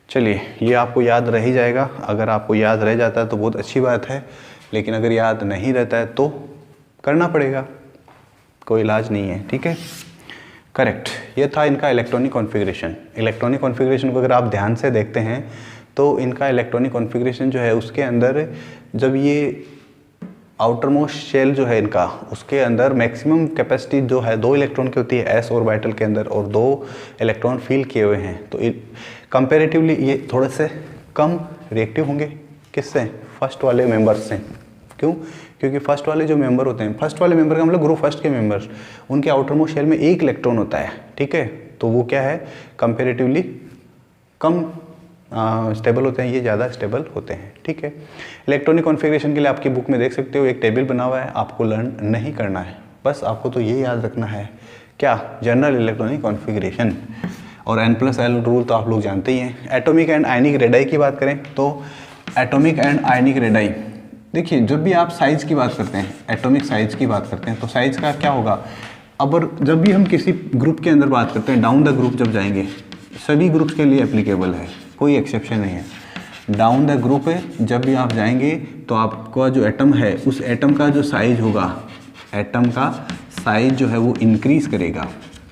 चलिए ये आपको याद रह ही जाएगा। अगर आपको याद रह जाता है तो बहुत अच्छी बात है, लेकिन अगर याद नहीं रहता है तो करना पड़ेगा, कोई इलाज नहीं है, ठीक है। करेक्ट, ये था इनका इलेक्ट्रॉनिक कॉन्फ़िगरेशन। इलेक्ट्रॉनिक कॉन्फ़िगरेशन को अगर आप ध्यान से देखते हैं तो इनका इलेक्ट्रॉनिक कॉन्फ़िगरेशन जो है उसके अंदर जब ये आउटर मोस्ट शेल जो है इनका, उसके अंदर मैक्सिमम कैपेसिटी जो है 2 इलेक्ट्रॉन की होती है s ऑर्बिटल के अंदर, और 2 इलेक्ट्रॉन फील किए हुए हैं, तो कंपैरेटिवली ये थोड़े से कम रिएक्टिव होंगे। किससे? फर्स्ट वाले मेंबर्स से। क्यों? क्योंकि फर्स्ट वाले जो मेंबर होते हैं, फर्स्ट वाले मेंबर का मतलब ग्रुप फर्स्ट के मेंबर्स, उनके आउटर मोस्ट शेल में 1 इलेक्ट्रॉन होता है, ठीक है। तो वो क्या है, कंपैरेटिवली कम स्टेबल होते हैं, ये ज़्यादा स्टेबल होते हैं, ठीक है। इलेक्ट्रॉनिक कॉन्फ़िगरेशन के लिए आपकी बुक में देख सकते हो एक टेबल बना हुआ है, आपको लर्न नहीं करना है, बस आपको तो ये याद रखना है, क्या? General electronic configuration. और n+l रूल तो आप लोग जानते ही हैं। एटॉमिक एंड आयनिक रेडाई की बात करें तो एटॉमिक एंड आयनिक रेडाई, देखिए जब भी आप साइज़ की बात करते हैं, एटॉमिक साइज़ की बात करते हैं, तो साइज़ का क्या होगा, अब जब भी हम किसी ग्रुप के अंदर बात करते हैं, डाउन द ग्रुप जब जाएंगे, सभी ग्रुप्स के लिए एप्लीकेबल है, कोई एक्सेप्शन नहीं है। डाउन द ग्रुप है, जब भी आप जाएंगे तो आपका जो एटम है, उस एटम का जो साइज होगा, एटम का साइज जो है वो इंक्रीज करेगा।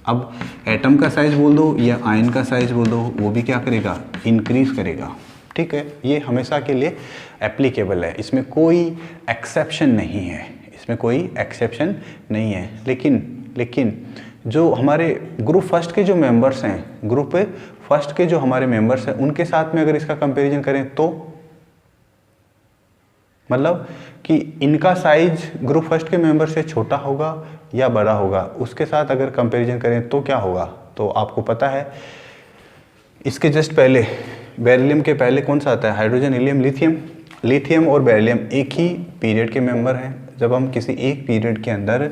अब एटम का साइज बोल दो या आयन का साइज बोल दो, वो भी क्या करेगा, इंक्रीज करेगा, ठीक है। ये हमेशा के लिए एप्लीकेबल है, इसमें कोई एक्सेप्शन नहीं है, इसमें कोई एक्सेप्शन नहीं है। लेकिन जो हमारे ग्रुप फर्स्ट के जो मेंबर्स हैं, ग्रुप फर्स्ट के जो हमारे मेंबर्स हैं, उनके साथ में अगर इसका कंपैरिजन करें तो मतलब कि इनका साइज ग्रुप फर्स्ट के मेंबर से छोटा होगा या बड़ा होगा, उसके साथ अगर कंपैरिजन करें तो क्या होगा। तो आपको पता है इसके जस्ट पहले, बेरिलियम के पहले कौन सा आता है, हाइड्रोजन, हीलियम, लिथियम। लिथियम और बेरिलियम एक ही पीरियड के मेंबर हैं। जब हम किसी एक पीरियड के अंदर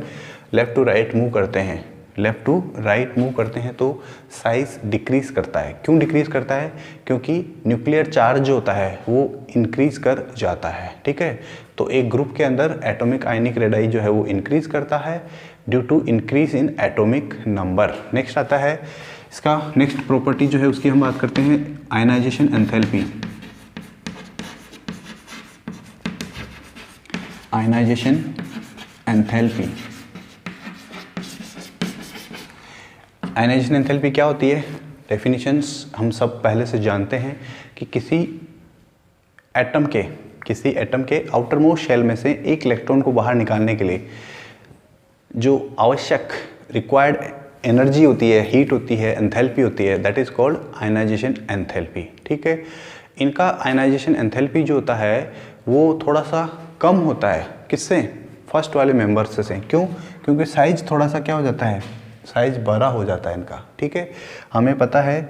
लेफ़्ट टू राइट मूव करते हैं, लेफ़्ट टू राइट मूव करते हैं तो साइज डिक्रीज़ करता है। क्यों डिक्रीज़ करता है? क्योंकि न्यूक्लियर चार्ज जो होता है वो इंक्रीज़ कर जाता है, ठीक है। तो एक ग्रुप के अंदर एटॉमिक आयनिक रेडाई जो है वो इंक्रीज़ करता है due to increase in atomic number. Next आता है इसका नेक्स्ट प्रॉपर्टी जो है उसकी हम बात करते हैं, ionisation enthalpy. Ionisation enthalpy, ionisation enthalpy क्या होती है? डेफिनेशंस हम सब पहले से जानते हैं कि किसी एटम के आउटर मोस्ट शेल में से एक इलेक्ट्रॉन को बाहर निकालने के लिए जो आवश्यक रिक्वायर्ड एनर्जी होती है, हीट होती है, एंथैल्पी होती है, that is called ionisation enthalpy, ठीक है। इनका आयनाइजेशन एंथैल्पी जो होता है वो थोड़ा सा कम होता है, किससे? फर्स्ट वाले मेंबर्स से। क्यों? क्योंकि साइज थोड़ा सा क्या हो जाता है, साइज बड़ा हो जाता है इनका, ठीक है। हमें पता है,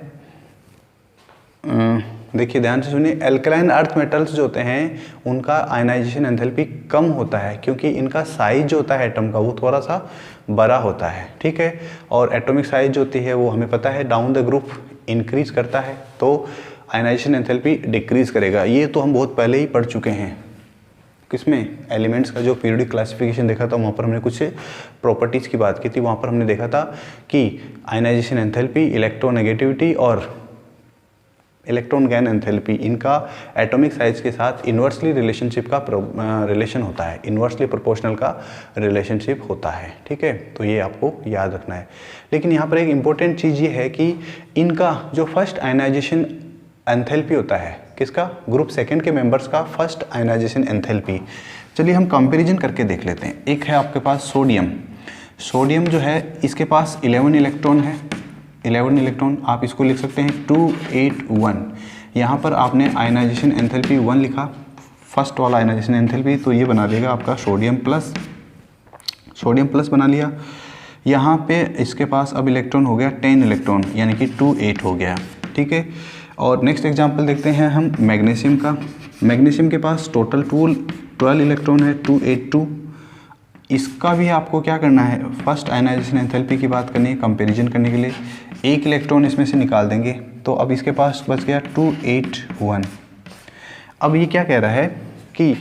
देखिए ध्यान से सुनिए, एल्कलाइन अर्थ मेटल्स जो होते हैं उनका आयनाइजेशन एंथैल्पी कम होता है क्योंकि इनका साइज जो होता है एटम का वो थोड़ा सा बड़ा होता है, ठीक है। और एटॉमिक साइज जो होती है वो हमें पता है डाउन द ग्रुप इंक्रीज करता है, तो आयनाइजेशन एंथैल्पी डिक्रीज करेगा। ये तो हम बहुत पहले ही पढ़ चुके हैं, किसमें? एलिमेंट्स का जो पीरियोडिक क्लासिफिकेशन देखा था, वहाँ पर हमने कुछ प्रॉपर्टीज़ की बात की थी। वहाँ पर हमने देखा था कि आयनाइजेशन एंथैल्पी, इलेक्ट्रोनेगेटिविटी और इलेक्ट्रॉन गैन एंथैल्पी, इनका एटॉमिक साइज के साथ इन्वर्सली रिलेशनशिप का रिलेशन होता है, इन्वर्सली प्रोपोर्शनल का रिलेशनशिप होता है, ठीक है। तो ये आपको याद रखना है। लेकिन यहाँ पर एक इम्पोर्टेंट चीज़ ये है कि इनका जो फर्स्ट आयनाइजेशन एंथैल्पी होता है, किसका? ग्रुप सेकंड के मेंबर्स का फर्स्ट आयनाइजेशन एंथैल्पी। चलिए हम कंपैरिजन करके देख लेते हैं। एक है आपके पास सोडियम। सोडियम जो है इसके पास 11 इलेक्ट्रॉन है, 11 इलेक्ट्रॉन, आप इसको लिख सकते हैं 281। यहाँ पर आपने आयनाइजेशन एंथैल्पी 1 लिखा, फर्स्ट वाला आयनाइजेशन एंथैल्पी, तो ये बना देगा आपका सोडियम प्लस बना लिया। यहाँ पे इसके पास अब इलेक्ट्रॉन हो गया 10 इलेक्ट्रॉन, यानी कि 28 हो गया, ठीक है। और नेक्स्ट एग्जांपल देखते हैं हम मैग्नीशियम का। मैग्नीशियम के पास टोटल 12 इलेक्ट्रॉन है, 282। इसका भी आपको क्या करना है, फर्स्ट आयनाइजेशन एंथैल्पी की बात करनी है कंपैरिजन करने के लिए। एक इलेक्ट्रॉन इसमें से निकाल देंगे, तो अब इसके पास बच गया 281। अब ये क्या कह रहा है कि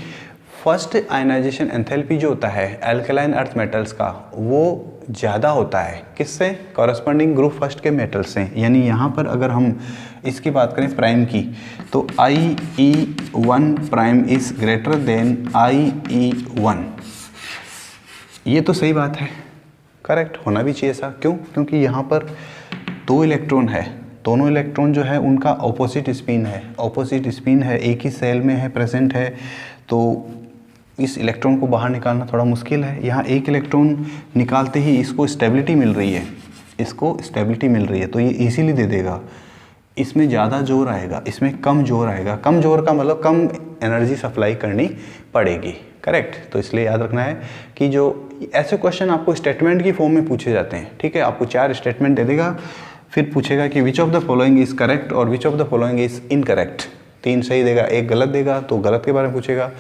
फर्स्ट आयनाइजेशन एंथैल्पी जो होता है एल्कलाइन अर्थ मेटल्स का वो ज़्यादा होता है किससे, कॉरस्पॉन्डिंग ग्रुप फर्स्ट के मेटल से। यानी यहाँ पर अगर हम इसकी बात करें प्राइम की तो IE1 prime is greater than IE1। ये तो सही बात है, करेक्ट होना भी चाहिए ऐसा। क्यों? क्योंकि यहाँ पर 2 इलेक्ट्रॉन है, दोनों इलेक्ट्रॉन जो है उनका ऑपोजिट स्पिन है, ऑपोजिट स्पिन है, एक ही सेल में है, प्रेजेंट है, तो इस इलेक्ट्रॉन को बाहर निकालना थोड़ा मुश्किल है। यहाँ एक इलेक्ट्रॉन निकालते ही इसको स्टेबिलिटी मिल रही है, इसको स्टेबिलिटी मिल रही है, तो ये इजीली दे देगा। इसमें ज़्यादा जोर आएगा, इसमें कम जोर आएगा। कम जोर का मतलब कम एनर्जी सप्लाई करनी पड़ेगी, करेक्ट। तो इसलिए याद रखना है कि जो ऐसे क्वेश्चन आपको स्टेटमेंट की फॉर्म में पूछे जाते हैं, ठीक है। आपको 4 स्टेटमेंट दे देगा, फिर पूछेगा कि which of the following is correct और which of the following is incorrect. 3 सही देगा, 1 गलत देगा तो गलत के बारे में पूछेगा,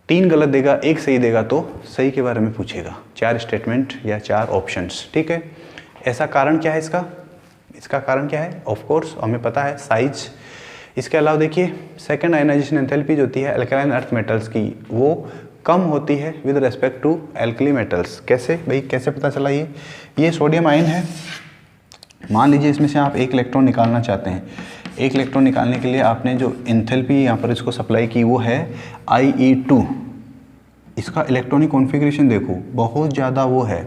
3 गलत देगा, 1 सही देगा तो सही के बारे में पूछेगा। 4 स्टेटमेंट या 4 ऑप्शंस, ठीक है। ऐसा कारण क्या है इसका? इसका कारण क्या है? ऑफ कोर्स हमें पता है, साइज। इसके अलावा देखिए सेकंड आयनाइजेशन एंथैल्पी जो होती है एल्कलाइन अर्थ मेटल्स की वो कम होती है with respect to alkali metals. कैसे भाई, कैसे पता चला? ये सोडियम आयन है, मान लीजिए इसमें से आप 1 इलेक्ट्रॉन निकालना चाहते हैं। 1 इलेक्ट्रॉन निकालने के लिए आपने जो एंथैल्पी यहाँ पर इसको सप्लाई की वो है IE2। इसका इलेक्ट्रॉनिक कॉन्फ़िगरेशन देखो, बहुत ज़्यादा वो है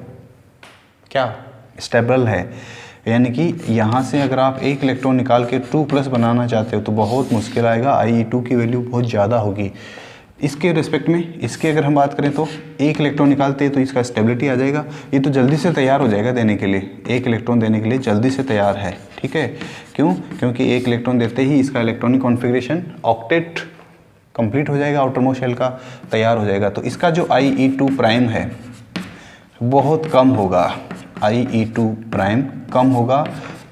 क्या, स्टेबल है। यानी कि यहाँ से अगर आप 1 इलेक्ट्रॉन निकाल के 2+ बनाना चाहते हो तो बहुत मुश्किल आएगा, IE2 की वैल्यू बहुत ज़्यादा होगी। इसके रिस्पेक्ट में इसके अगर हम बात करें तो 1 इलेक्ट्रॉन निकालते हैं तो इसका स्टेबिलिटी आ जाएगा, ये तो जल्दी से तैयार हो जाएगा देने के लिए, 1 इलेक्ट्रॉन देने के लिए जल्दी से तैयार है, ठीक है। क्यों? क्योंकि 1 इलेक्ट्रॉन देते ही इसका इलेक्ट्रॉनिक कॉन्फ़िगरेशन ऑक्टेट कंप्लीट हो जाएगा, आउटरमोस्ट शेल का तैयार हो जाएगा। तो इसका जो IE2 प्राइम है बहुत कम होगा, IE2 प्राइम कम होगा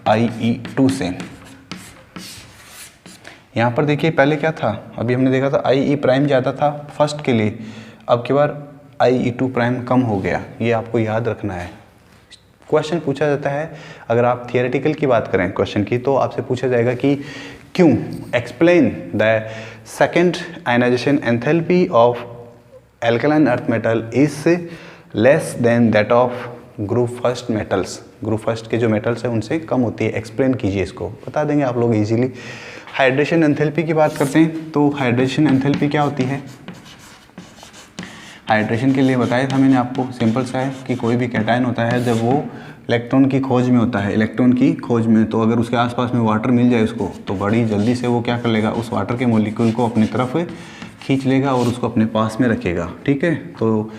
IE2 से। यहाँ पर देखिए पहले क्या था, अभी हमने देखा था IE प्राइम ज़्यादा था फर्स्ट के लिए, अब की बार IE2 प्राइम कम हो गया, ये आपको याद रखना है। क्वेश्चन पूछा जाता है, अगर आप थियोरेटिकल की बात करें क्वेश्चन की तो आपसे पूछा जाएगा कि क्यों, explain the second ionisation enthalpy of alkaline earth metal is less than that of group first metals. Group first के जो मेटल्स हैं उनसे कम होती है, एक्सप्लेन कीजिए इसको, बता देंगे आप लोग इजीली। हाइड्रेशन एंथैल्पी की बात करते हैं तो हाइड्रेशन एंथैल्पी क्या होती है? हाइड्रेशन के लिए बताया था मैंने आपको, सिंपल सा है कि कोई भी कैटायन होता है जब वो इलेक्ट्रॉन की खोज में होता है, इलेक्ट्रॉन की खोज में, तो अगर उसके आसपास में वाटर मिल जाए उसको तो बड़ी जल्दी से वो क्या कर लेगा, उस वाटर के मॉलिक्यूल को अपनी तरफ खींच लेगा और उसको अपने पास में रखेगा, ठीक है। तो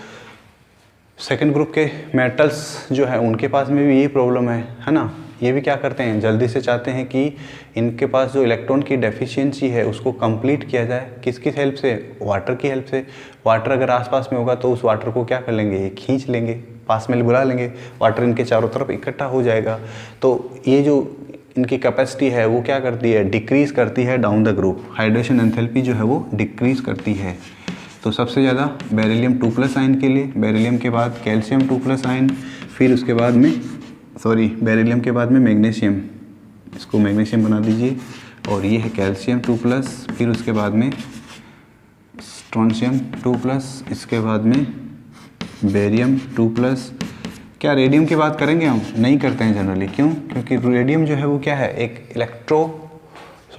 सेकेंड ग्रुप के मेटल्स जो है उनके पास में भी यही प्रॉब्लम है ना। ये भी क्या करते हैं, जल्दी से चाहते हैं कि इनके पास जो इलेक्ट्रॉन की डेफिशिएंसी है उसको कंप्लीट किया जाए, किसकी हेल्प से, वाटर की हेल्प से। वाटर अगर आसपास में होगा तो उस वाटर को क्या कर लेंगे, खींच लेंगे, पास में बुला लेंगे, वाटर इनके चारों तरफ इकट्ठा हो जाएगा। तो ये जो इनकी कैपेसिटी है वो क्या करती है, डिक्रीज़ करती है down the group. Hydration enthalpy जो है वो डिक्रीज़ करती है। तो सबसे ज़्यादा बेरिलियम 2+ आयन के लिए, बेरिलियम के बाद कैल्शियम 2+ आयन, फिर उसके बाद में बेरिलियम के बाद में मैग्नीशियम, इसको मैग्नीशियम बना दीजिए, और ये है कैल्शियम 2+, फिर उसके बाद में स्ट्रोंशियम 2+, इसके बाद में बेरियम 2+। क्या रेडियम की बात करेंगे हम? नहीं करते हैं जनरली। क्यों? क्योंकि रेडियम जो है वो क्या है, एक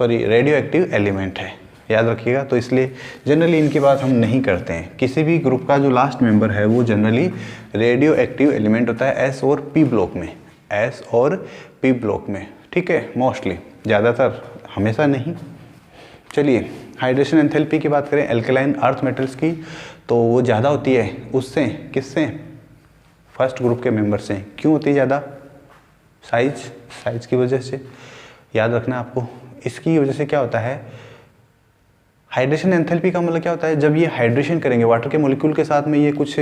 रेडियो एक्टिव एलिमेंट है, याद रखिएगा। तो इसलिए जनरली इनकी बात हम नहीं करते हैं। किसी भी ग्रुप का जो लास्ट मेंबर है वो जनरली रेडियो एक्टिव एलिमेंट होता है S और P ब्लॉक में, S और P ब्लॉक में, ठीक है, मोस्टली, ज़्यादातर, हमेशा नहीं। चलिए हाइड्रेशन एंथैल्पी की बात करें एल्कलाइन अर्थ मेटल्स की तो वो ज़्यादा होती है उससे, किससे, फर्स्ट ग्रुप के मेंबर से। क्यों होती है ज़्यादा? साइज की वजह से, याद रखना आपको। इसकी वजह से क्या होता है, हाइड्रेशन एंथैल्पी का मतलब क्या होता है, जब ये हाइड्रेशन करेंगे वाटर के मॉलिक्यूल के साथ में, ये कुछ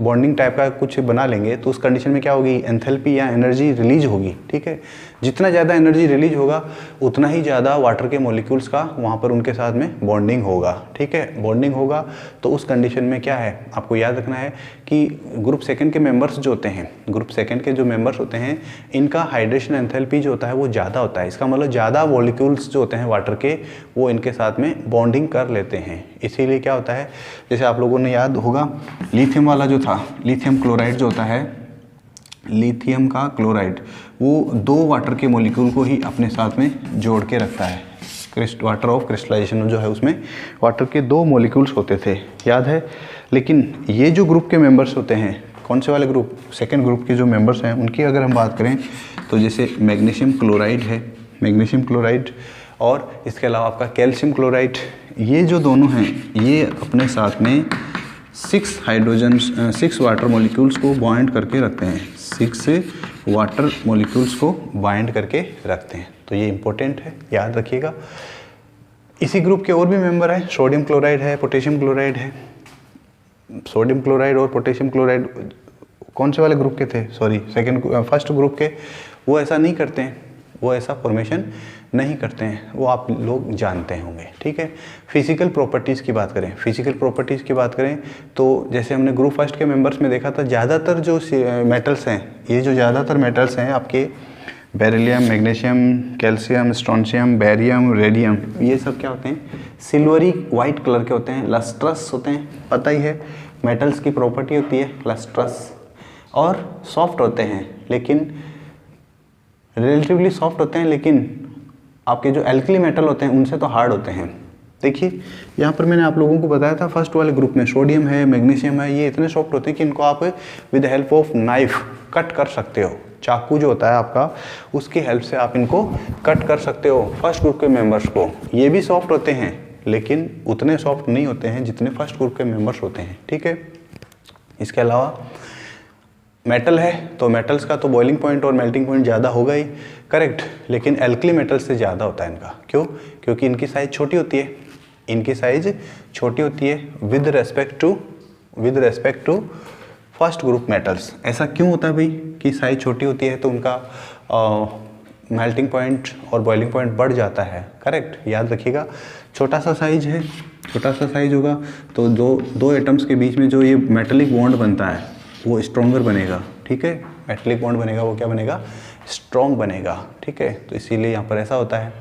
बॉन्डिंग टाइप का कुछ बना लेंगे तो उस कंडीशन में क्या होगी, एंथैल्पी या एनर्जी रिलीज होगी, ठीक है। जितना ज़्यादा एनर्जी रिलीज होगा उतना ही ज़्यादा वाटर के मॉलिक्यूल्स का वहाँ पर उनके साथ में बॉन्डिंग होगा, ठीक है, बॉन्डिंग होगा। तो उस कंडीशन में क्या है, आपको याद रखना है कि ग्रुप सेकंड के मेंबर्स जो होते हैं, ग्रुप सेकंड के जो मेंबर्स होते हैं, इनका हाइड्रेशन एंथैल्पी जो होता है वो ज़्यादा होता है। इसका मतलब ज़्यादा मॉलिक्यूल्स जो होते हैं वाटर के वो इनके साथ में बॉन्डिंग कर लेते हैं। इसीलिए क्या होता है, जैसे आप लोगों ने याद होगा लिथियम वाला जो था, लिथियम क्लोराइड जो होता है, लिथियम का क्लोराइड, वो 2 वाटर के मॉलिक्यूल को ही अपने साथ में जोड़ के रखता है। वाटर ऑफ क्रिस्टलाइजेशन जो है उसमें वाटर के 2 मॉलिक्यूल्स होते थे, याद है। लेकिन ये जो ग्रुप के मेंबर्स होते हैं, कौन से वाले ग्रुप, सेकेंड ग्रुप के जो मेंबर्स हैं, उनकी अगर हम बात करें तो जैसे मैग्नीशियम क्लोराइड है, मैग्नीशियम क्लोराइड, और इसके अलावा आपका कैल्शियम क्लोराइड, ये जो दोनों हैं ये अपने साथ में 6 वाटर मॉलिक्यूल्स को बॉन्ड करके रखते हैं, 6 वाटर मॉलिक्यूल्स को बाइंड करके रखते हैं। तो ये इंपॉर्टेंट है, याद रखिएगा। इसी ग्रुप के और भी मेंबर हैं, सोडियम क्लोराइड है, पोटेशियम क्लोराइड है। सोडियम क्लोराइड और पोटेशियम क्लोराइड कौन से वाले ग्रुप के थे, सॉरी फर्स्ट ग्रुप के। वो ऐसा नहीं करते हैं, वो ऐसा फॉर्मेशन नहीं करते हैं, वो आप लोग जानते होंगे, ठीक है। फिजिकल प्रॉपर्टीज़ की बात करें, फिजिकल प्रॉपर्टीज़ की बात करें तो जैसे हमने ग्रुप फर्स्ट के मेंबर्स में देखा था, ज़्यादातर जो मेटल्स हैं, ये जो ज़्यादातर मेटल्स हैं आपके beryllium, magnesium, calcium, strontium, barium, radium, ये सब क्या होते हैं, सिल्वरी वाइट कलर के होते हैं, लस्ट्रस होते हैं। पता ही है मेटल्स की प्रॉपर्टी होती है लस्ट्रस, और सॉफ्ट होते हैं, लेकिन रिलेटिवली सॉफ्ट होते हैं, लेकिन आपके जो एल्कली मेटल होते हैं उनसे तो हार्ड होते हैं। देखिए यहाँ पर मैंने आप लोगों को बताया था फर्स्ट वाले ग्रुप में सोडियम है, मैग्नीशियम है, ये इतने सॉफ्ट होते हैं कि इनको आप with help of knife cut कर सकते हो। चाकू जो होता है आपका, उसकी हेल्प से आप इनको कट कर सकते हो फर्स्ट ग्रुप के मेंबर्स को। ये भी सॉफ्ट होते हैं, लेकिन उतने सॉफ्ट नहीं होते हैं जितने फर्स्ट ग्रुप के मेंबर्स होते हैं, ठीक है। इसके अलावा मेटल है तो मेटल्स का तो बॉइलिंग पॉइंट और मेल्टिंग पॉइंट ज़्यादा होगा ही, करेक्ट, लेकिन एल्कली मेटल से ज़्यादा होता है इनका। क्यों? क्योंकि इनकी साइज़ छोटी होती है, इनकी साइज़ छोटी होती है with respect to first group metals. ऐसा क्यों होता है भाई कि साइज़ छोटी होती है तो उनका मेल्टिंग पॉइंट और बॉइलिंग पॉइंट बढ़ जाता है, करेक्ट, याद रखिएगा। छोटा सा साइज़ है, छोटा सा साइज़ होगा तो दो एटम्स के बीच में जो ये मेटेलिक बॉन्ड बनता है वो स्ट्रॉन्गर बनेगा, ठीक है। मेटेलिक बॉन्ड बनेगा, वो क्या बनेगा, स्ट्रॉन्ग बनेगा, ठीक है। तो इसीलिए यहाँ पर ऐसा होता है।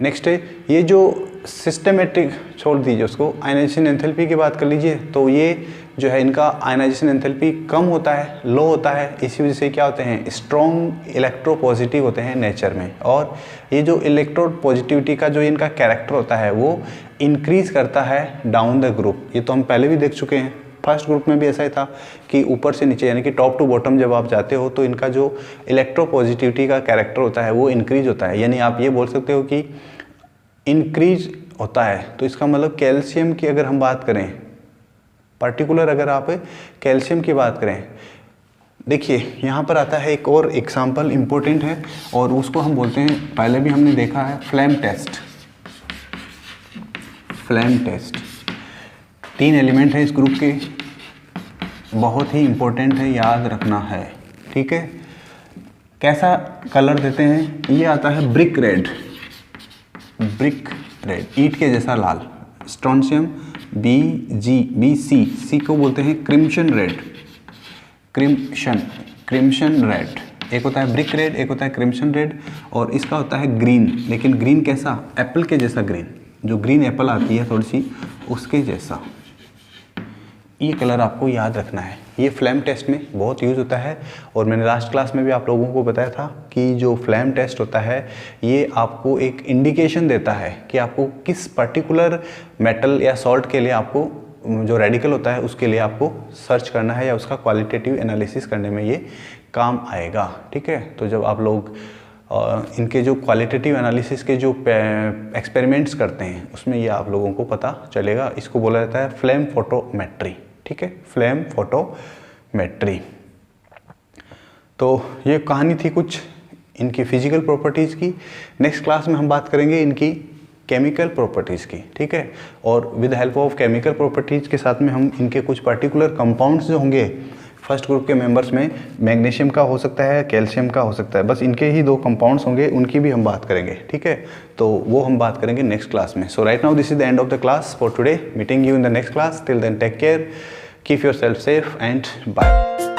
नेक्स्ट है ये जो सिस्टमेटिक, छोड़ दीजिए उसको, आयनाइजेशन एंथैल्पी की बात कर लीजिए। तो ये जो है इनका आयनाइजेशन एंथैल्पी कम होता है, लो होता है। इसी वजह से क्या होते हैं, स्ट्रॉन्ग इलेक्ट्रोपॉजिटिव होते हैं नेचर में। और ये जो इलेक्ट्रोपॉजिटिविटी का जो इनका कैरेक्टर होता है वो इंक्रीज करता है डाउन द ग्रुप। ये तो हम पहले भी देख चुके हैं, फर्स्ट ग्रुप में भी ऐसा ही था कि ऊपर से नीचे यानी कि टॉप टू बॉटम जब आप जाते हो तो इनका जो इलेक्ट्रोपॉजिटिविटी का कैरेक्टर होता है वो इंक्रीज होता है। यानी आप ये बोल सकते हो कि इंक्रीज होता है। तो इसका मतलब कैल्शियम की अगर हम बात करें, पर्टिकुलर अगर आप कैल्शियम की बात करें, देखिए यहाँ पर आता है एक और एग्जाम्पल इम्पोर्टेंट है और उसको हम बोलते हैं, पहले भी हमने देखा है, flame test. Flame test 3 element है इस ग्रुप के, बहुत ही इंपॉर्टेंट है, याद रखना है, ठीक है। कैसा कलर देते हैं, ये आता है ब्रिक रेड, ईंट के जैसा लाल। स्ट्रोंशियम BC को बोलते हैं क्रिम्सन रेड। एक होता है ब्रिक रेड, एक होता है क्रिम्सन रेड, और इसका होता है ग्रीन। लेकिन ग्रीन कैसा, एप्पल के जैसा ग्रीन, जो ग्रीन एप्पल आती है थोड़ी सी उसके जैसा। ये कलर आपको याद रखना है। ये फ्लेम टेस्ट में बहुत यूज़ होता है और मैंने लास्ट क्लास में भी आप लोगों को बताया था कि जो फ्लेम टेस्ट होता है ये आपको एक इंडिकेशन देता है कि आपको किस पर्टिकुलर मेटल या सॉल्ट के लिए आपको जो रेडिकल होता है उसके लिए आपको सर्च करना है या उसका क्वालिटेटिव एनालिसिस करने में ये काम आएगा, ठीक है। तो जब आप लोग इनके जो क्वालिटेटिव एनालिसिस के जो एक्सपेरिमेंट्स करते हैं उसमें ये आप लोगों को पता चलेगा। इसको बोला जाता है फ्लेम फोटोमेट्री, ठीक है, फ्लेम फोटोमेट्री। तो ये कहानी थी कुछ इनकी फिजिकल प्रॉपर्टीज़ की। नेक्स्ट क्लास में हम बात करेंगे इनकी केमिकल प्रॉपर्टीज़ की, ठीक है। और with help of chemical properties के साथ में हम इनके कुछ पर्टिकुलर कंपाउंड्स जो होंगे फर्स्ट ग्रुप के मेंबर्स में, मैग्नीशियम का हो सकता है, कैल्शियम का हो सकता है, बस इनके ही 2 कंपाउंड्स होंगे, उनकी भी हम बात करेंगे, ठीक है। तो वो हम बात करेंगे नेक्स्ट क्लास में। So right now this is the end of the class for today. Meeting you in the next class. Till then take care, keep yourself safe and bye.